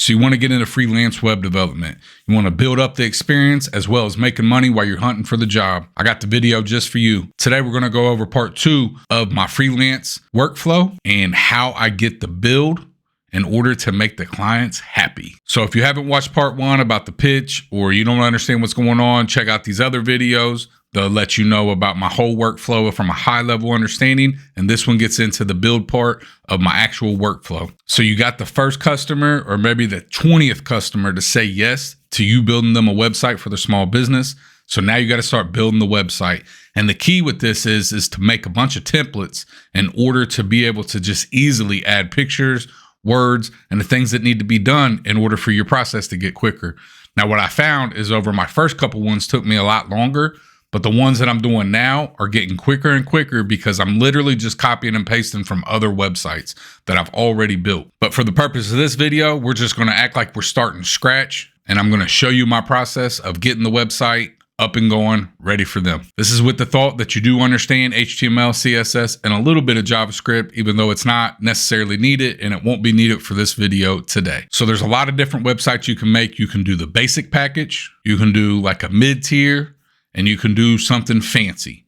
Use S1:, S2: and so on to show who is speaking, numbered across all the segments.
S1: So you want to get into freelance web development. You want to build up the experience as well as making money while you're hunting for the job. I got the video just for you. Today, we're going to go over part 2 of my freelance workflow and how I get the build in order to make the clients happy. So if you haven't watched part 1 about the pitch, or you don't understand what's going on, check out these other videos. They'll let you know about my whole workflow from a high level understanding. And this one gets into the build part of my actual workflow. So you got the first customer or maybe the 20th customer to say yes to you building them a website for their small business. So now you got to start building the website. And the key with this is to make a bunch of templates in order to be able to just easily add pictures, words, and the things that need to be done in order for your process to get quicker. Now, what I found is over my first couple ones took me a lot longer, but the ones that I'm doing now are getting quicker and quicker because I'm literally just copying and pasting from other websites that I've already built. But for the purpose of this video, we're just going to act like we're starting scratch, and I'm going to show you my process of getting the website up and going, ready for them. This is with the thought that you do understand HTML, CSS, and a little bit of JavaScript, even though it's not necessarily needed, and it won't be needed for this video today. So there's a lot of different websites you can make. You can do the basic package, you can do like a mid-tier, and you can do something fancy.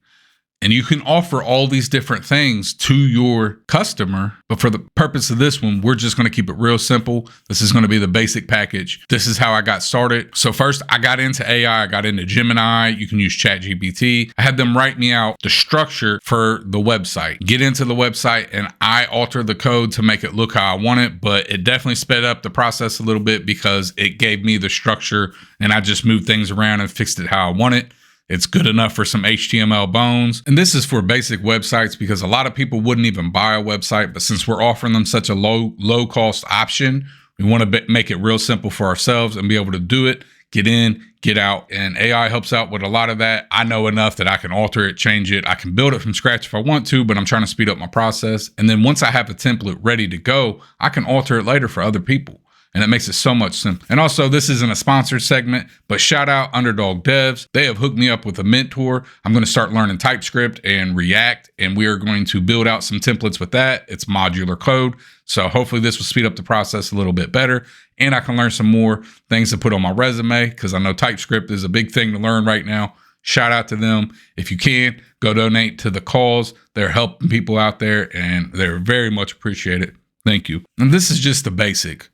S1: And you can offer all these different things to your customer. But for the purpose of this one, we're just going to keep it real simple. This is going to be the basic package. This is how I got started. So first, I got into AI. I got into Gemini. You can use ChatGPT. I had them write me out the structure for the website. Get into the website, and I alter the code to make it look how I want it. But it definitely sped up the process a little bit because it gave me the structure, and I just moved things around and fixed it how I want it. It's good enough for some HTML bones. And this is for basic websites because a lot of people wouldn't even buy a website. But since we're offering them such a low cost option, we want to make it real simple for ourselves and be able to do it, get in, get out. And AI helps out with a lot of that. I know enough that I can alter it, change it. I can build it from scratch if I want to, but I'm trying to speed up my process. And then once I have a template ready to go, I can alter it later for other people. And it makes it so much simpler. And also, this isn't a sponsored segment, but shout out Underdog Devs. They have hooked me up with a mentor. I'm going to start learning TypeScript and React, and we are going to build out some templates with that. It's modular code. So hopefully this will speed up the process a little bit better. And I can learn some more things to put on my resume because I know TypeScript is a big thing to learn right now. Shout out to them. If you can, go donate to the cause. They're helping people out there, and they're very much appreciated. Thank you. And this is just the basic.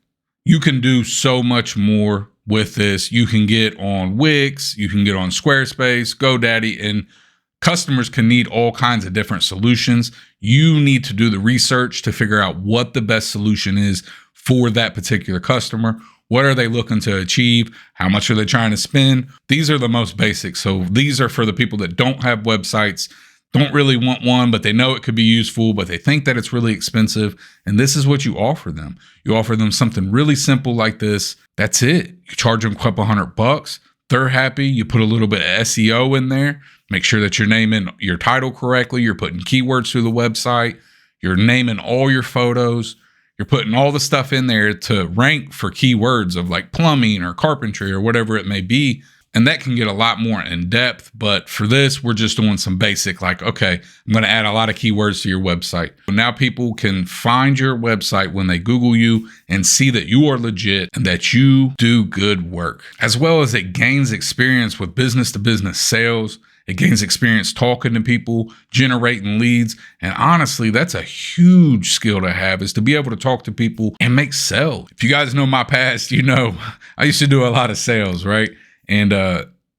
S1: You can do so much more with this. You can get on Wix, you can get on Squarespace, GoDaddy, and customers can need all kinds of different solutions. You need to do the research to figure out what the best solution is for that particular customer. What are they looking to achieve? How much are they trying to spend? These are the most basic. So these are for the people that don't have websites, don't really want one, but they know it could be useful, but they think that it's really expensive. And this is what you offer them. You offer them something really simple like this. That's it. You charge them a couple $100. They're happy. You put a little bit of SEO in there. Make sure that you're naming your title correctly. You're putting keywords through the website. You're naming all your photos. You're putting all the stuff in there to rank for keywords of like plumbing or carpentry or whatever it may be. And that can get a lot more in depth. But for this, we're just doing some basic, like, okay, I'm going to add a lot of keywords to your website. Now people can find your website when they Google you and see that you are legit and that you do good work, as well as it gains experience with business to business sales. It gains experience talking to people, generating leads. And honestly, that's a huge skill to have, is to be able to talk to people and make sales. If you guys know my past, you know, I used to do a lot of sales, right? And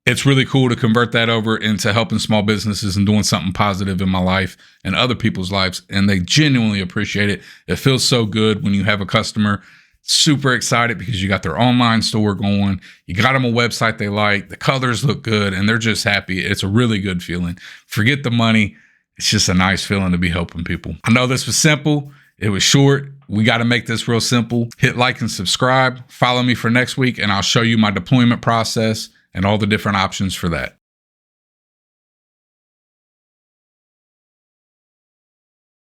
S1: it's really cool to convert that over into helping small businesses and doing something positive in my life and other people's lives. And they genuinely appreciate it. It feels so good when you have a customer super excited because you got their online store going. You got them a website they like. The colors look good and they're just happy. It's a really good feeling. Forget the money. It's just a nice feeling to be helping people. I know this was simple. It was short. We got to make this real simple. Hit like and subscribe. Follow me for next week, and I'll show you my deployment process and all the different options for that.